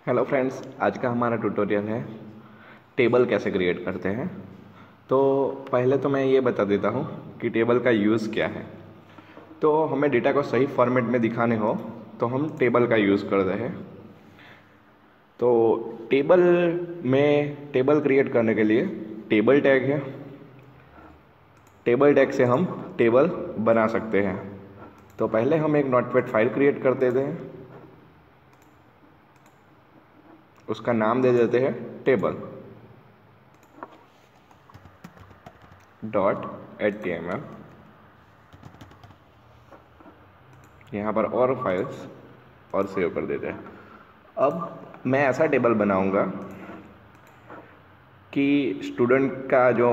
Hello friends, आज का हमारा ट्यूटोरियल है टेबल कैसे क्रिएट करते हैं। तो पहले तो मैं ये बता देता हूँ कि टेबल का यूज़ क्या है। तो हमें डेटा को सही फॉर्मेट में दिखाने हो तो हम टेबल का यूज़ करते हैं। तो टेबल में टेबल क्रिएट करने के लिए टेबल टैग है। टेबल टैग से हम टेबल बना सकते हैं। तो पहले हम एक नोटपैड फाइल क्रिएट कर देते हैं, उसका नाम दे देते हैं टेबल .html। यहाँ पर और फाइल्स और सेव कर देते हैं। अब मैं ऐसा टेबल बनाऊंगा कि स्टूडेंट का जो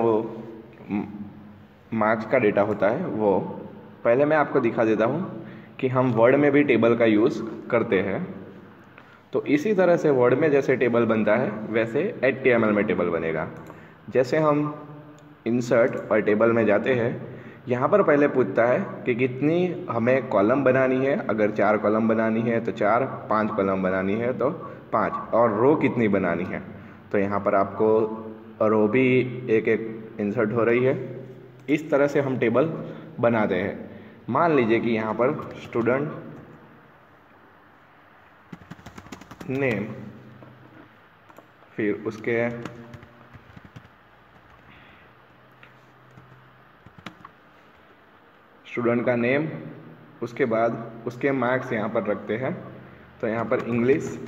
मार्क्स का डेटा होता है वो पहले मैं आपको दिखा देता हूँ कि हम वर्ड में भी टेबल का यूज़ करते हैं। तो इसी तरह से वर्ड में जैसे टेबल बनता है वैसे HTML में टेबल बनेगा। जैसे हम इंसर्ट और टेबल में जाते हैं, यहाँ पर पहले पूछता है कि कितनी हमें कॉलम बनानी है। अगर 4 कॉलम बनानी है तो 4, 5 कॉलम बनानी है तो 5, और रो कितनी बनानी है। तो यहाँ पर आपको रो भी एक एक इंसर्ट हो रही है। इस तरह से हम टेबल बनाते हैं। मान लीजिए कि यहाँ पर स्टूडेंट नेम, फिर उसके स्टूडेंट का नेम, उसके बाद उसके मार्क्स यहाँ पर रखते हैं। तो यहाँ पर इंग्लिश,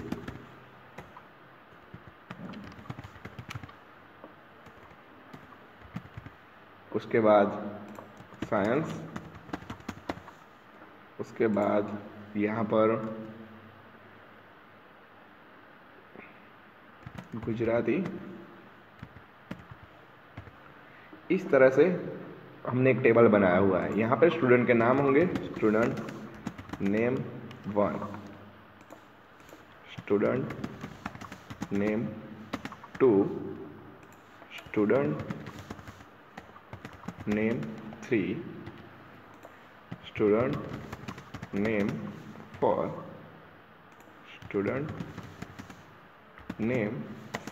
उसके बाद साइंस, उसके बाद यहाँ पर गुजराती। इस तरह से हमने एक टेबल बनाया हुआ है। यहाँ पर स्टूडेंट के नाम होंगे, student name 1, student name 2, student name 3, student name 4, student name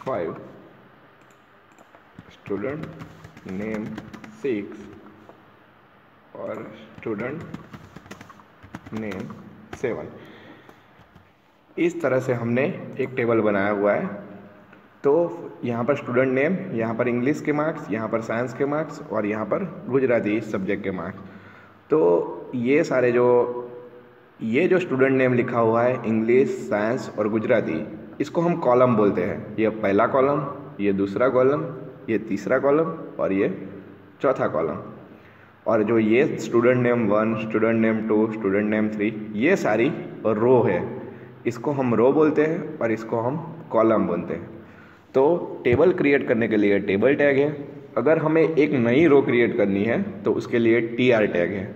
5, student name 6 और स्टूडेंट नेम 7। इस तरह से हमने एक टेबल बनाया हुआ है। तो यहाँ पर स्टूडेंट नेम, यहाँ पर इंग्लिश के मार्क्स, यहाँ पर साइंस के मार्क्स और यहाँ पर गुजराती सब्जेक्ट के मार्क्स। तो ये सारे ये जो स्टूडेंट नेम लिखा हुआ है, इंग्लिश, साइंस और गुजराती, इसको हम कॉलम बोलते हैं। ये पहला कॉलम, ये दूसरा कॉलम, ये तीसरा कॉलम और ये चौथा कॉलम। और जो ये student name 1, student name 2, student name 3, ये सारी रो है। इसको हम रो बोलते हैं और इसको हम कॉलम बोलते हैं। तो टेबल क्रिएट करने के लिए टेबल टैग है। अगर हमें एक नई रो क्रिएट करनी है तो उसके लिए TR टैग है।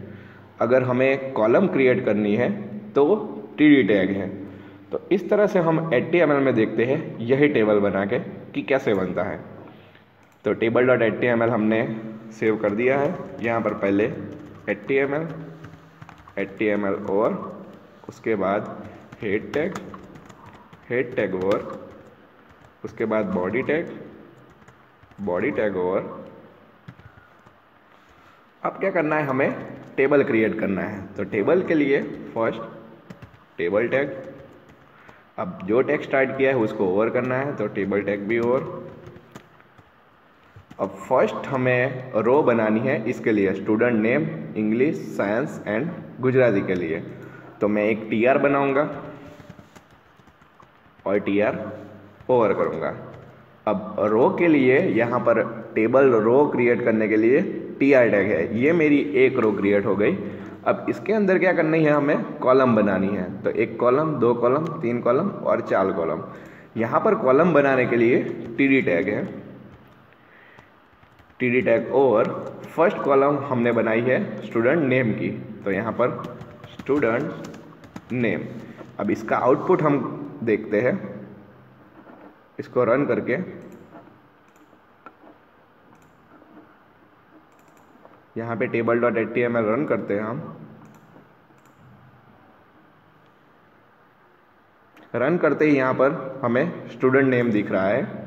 अगर हमें कॉलम क्रिएट करनी है तो TD टैग है। तो इस तरह से हम HTML में देखते हैं यही टेबल बना के कि कैसे बनता है। तो table.html हमने सेव कर दिया है। यहाँ पर पहले HTML और उसके बाद हेड टैग और उसके बाद बॉडी टैग और अब क्या करना है, हमें टेबल क्रिएट करना है। तो टेबल के लिए फर्स्ट टेबल टैग, अब जो टैग स्टार्ट किया है उसको ओवर करना है तो टेबल टैग भी ओवर। अब फर्स्ट हमें रो बनानी है, इसके लिए student name, English, science and Gujarati के लिए। तो मैं एक TR बनाऊंगा और TR ओवर करूंगा। अब रो के लिए यहाँ पर टेबल रो क्रिएट करने के लिए TR टैग है। ये मेरी एक रो क्रिएट हो गई। अब इसके अंदर क्या करनी है, हमें कॉलम बनानी है। तो 1 कॉलम, 2 कॉलम, 3 कॉलम और 4 कॉलम। यहाँ पर कॉलम बनाने के लिए TD टैग है। TD टैग और फर्स्ट कॉलम हमने बनाई है स्टूडेंट नेम की। तो यहाँ पर स्टूडेंट नेम। अब इसका आउटपुट हम देखते हैं, इसको रन करके। यहाँ पे table.html रन करते हैं हम। रन करते ही यहाँ पर हमें स्टूडेंट नेम दिख रहा है।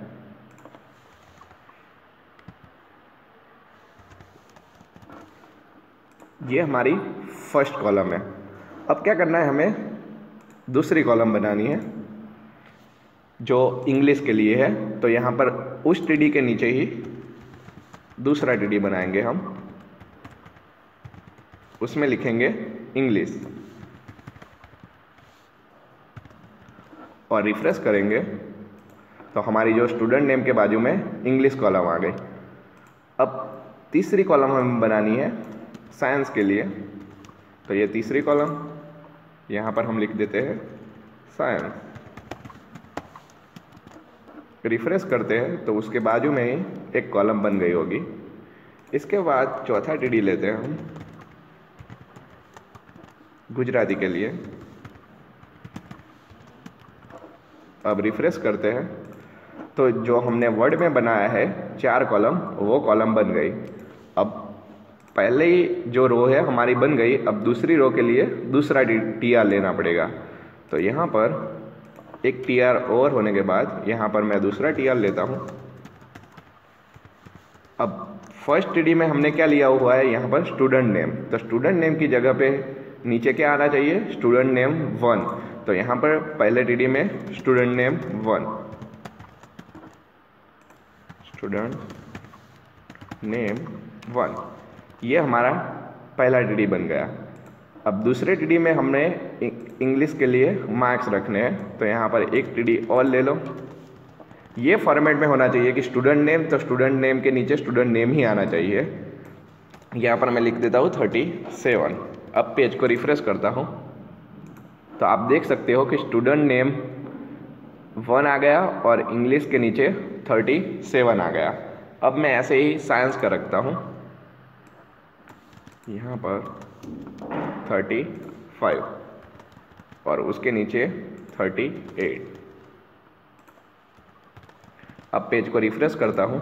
ये हमारी फर्स्ट कॉलम है। अब क्या करना है, हमें दूसरी कॉलम बनानी है जो इंग्लिश के लिए है। तो यहाँ पर उस टीडी के नीचे ही दूसरा टीडी बनाएंगे हम, उसमें लिखेंगे इंग्लिश और रिफ्रेश करेंगे तो हमारी जो स्टूडेंट नेम के बाजू में इंग्लिश कॉलम आ गई। अब तीसरी कॉलम हमें बनानी है साइंस के लिए। तो ये तीसरी कॉलम यहाँ पर हम लिख देते हैं साइंस, रिफ्रेश करते हैं तो उसके बाजू में ही एक कॉलम बन गई होगी। इसके बाद चौथा टीडी लेते हैं हम गुजराती के लिए। अब रिफ्रेश करते हैं तो जो हमने वर्ड में बनाया है 4 कॉलम, वो कॉलम बन गई। अब पहले ही जो रो है हमारी बन गई, अब दूसरी रो के लिए दूसरा टीआर लेना पड़ेगा। तो यहाँ पर एक टीआर और होने के बाद यहाँ पर मैं दूसरा टीआर लेता हूँ। अब फर्स्ट टीडी में हमने क्या लिया हुआ है, यहाँ पर स्टूडेंट नेम। तो स्टूडेंट नेम की जगह पे नीचे क्या आना चाहिए, स्टूडेंट नेम 1। तो यहाँ पर पहले टीडी में स्टूडेंट नेम 1, स्टूडेंट नेम 1, ये हमारा पहला टीडी बन गया। अब दूसरे टीडी में हमने इंग्लिश के लिए मार्क्स रखने हैं। तो यहाँ पर एक टीडी और ले लो। ये फॉर्मेट में होना चाहिए कि स्टूडेंट नेम, तो स्टूडेंट नेम के नीचे स्टूडेंट नेम ही आना चाहिए। यहाँ पर मैं लिख देता हूँ 37। अब पेज को रिफ्रेश करता हूँ तो आप देख सकते हो कि स्टूडेंट नेम 1 आ गया और इंग्लिश के नीचे 37 आ गया। अब मैं ऐसे ही साइंस का रखता हूँ, यहाँ पर 35 और उसके नीचे 38। अब पेज को रिफ्रेश करता हूँ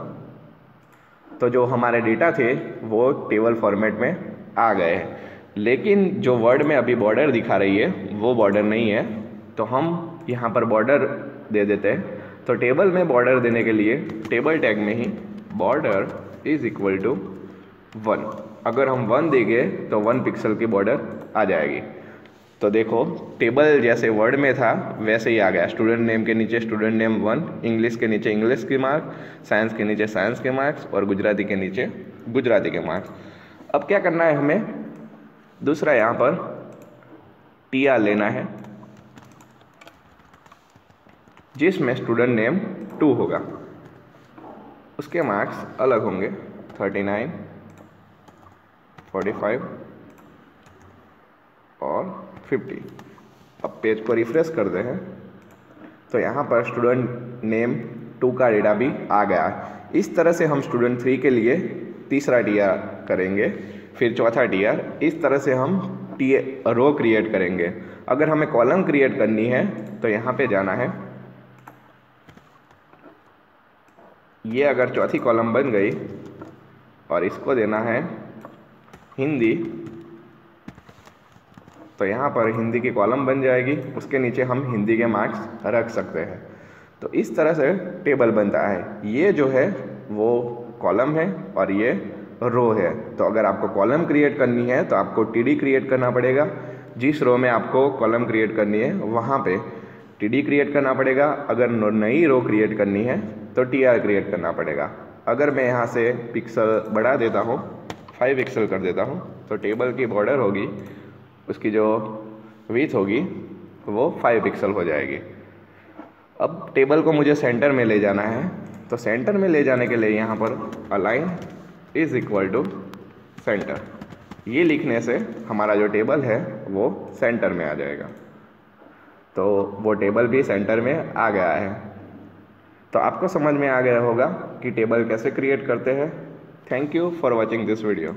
तो जो हमारे डेटा थे वो टेबल फॉर्मेट में आ गए हैं, लेकिन जो वर्ड में अभी बॉर्डर दिखा रही है वो बॉर्डर नहीं है। तो हम यहाँ पर बॉर्डर दे देते हैं। तो टेबल में बॉर्डर देने के लिए टेबल टैग में ही बॉर्डर इज इक्वल टू 1, अगर हम 1 देंगे तो 1 पिक्सल की बॉर्डर आ जाएगी। तो देखो टेबल जैसे वर्ड में था वैसे ही आ गया। स्टूडेंट नेम के नीचे स्टूडेंट नेम 1, इंग्लिश के नीचे इंग्लिश के मार्क्स, साइंस के नीचे साइंस के मार्क्स और गुजराती के नीचे गुजराती के मार्क्स। अब क्या करना है, हमें दूसरा यहाँ पर टीआर लेना है जिसमें स्टूडेंट नेम 2 होगा, उसके मार्क्स अलग होंगे 39, 45 और 50। अब पेज को रिफ्रेश करते हैं तो यहाँ पर स्टूडेंट नेम 2 का डेटा भी आ गया। इस तरह से हम स्टूडेंट 3 के लिए तीसरा टीआर करेंगे, फिर चौथा टीआर। इस तरह से हम रो क्रिएट करेंगे। अगर हमें कॉलम क्रिएट करनी है तो यहाँ पे जाना है, ये अगर चौथी कॉलम बन गई और इसको देना है हिंदी, तो यहाँ पर हिंदी की कॉलम बन जाएगी, उसके नीचे हम हिंदी के मार्क्स रख सकते हैं। तो इस तरह से टेबल बनता है। ये जो है वो कॉलम है और ये रो है। तो अगर आपको कॉलम क्रिएट करनी है तो आपको टीडी क्रिएट करना पड़ेगा। जिस रो में आपको कॉलम क्रिएट करनी है वहाँ पे टीडी क्रिएट करना पड़ेगा। अगर नई रो क्रिएट करनी है तो टीआर क्रिएट करना पड़ेगा। अगर मैं यहाँ से पिक्सल बढ़ा देता हूँ, 5 पिक्सल कर देता हूँ, तो टेबल की बॉर्डर होगी, उसकी जो विड्थ होगी वो 5 पिक्सल हो जाएगी। अब टेबल को मुझे सेंटर में ले जाना है, तो सेंटर में ले जाने के लिए यहाँ पर align is equal to centre, ये लिखने से हमारा जो टेबल है वो सेंटर में आ जाएगा। तो वो टेबल भी सेंटर में आ गया है। तो आपको समझ में आ गया होगा कि टेबल कैसे क्रिएट करते हैं। Thank you for watching this video.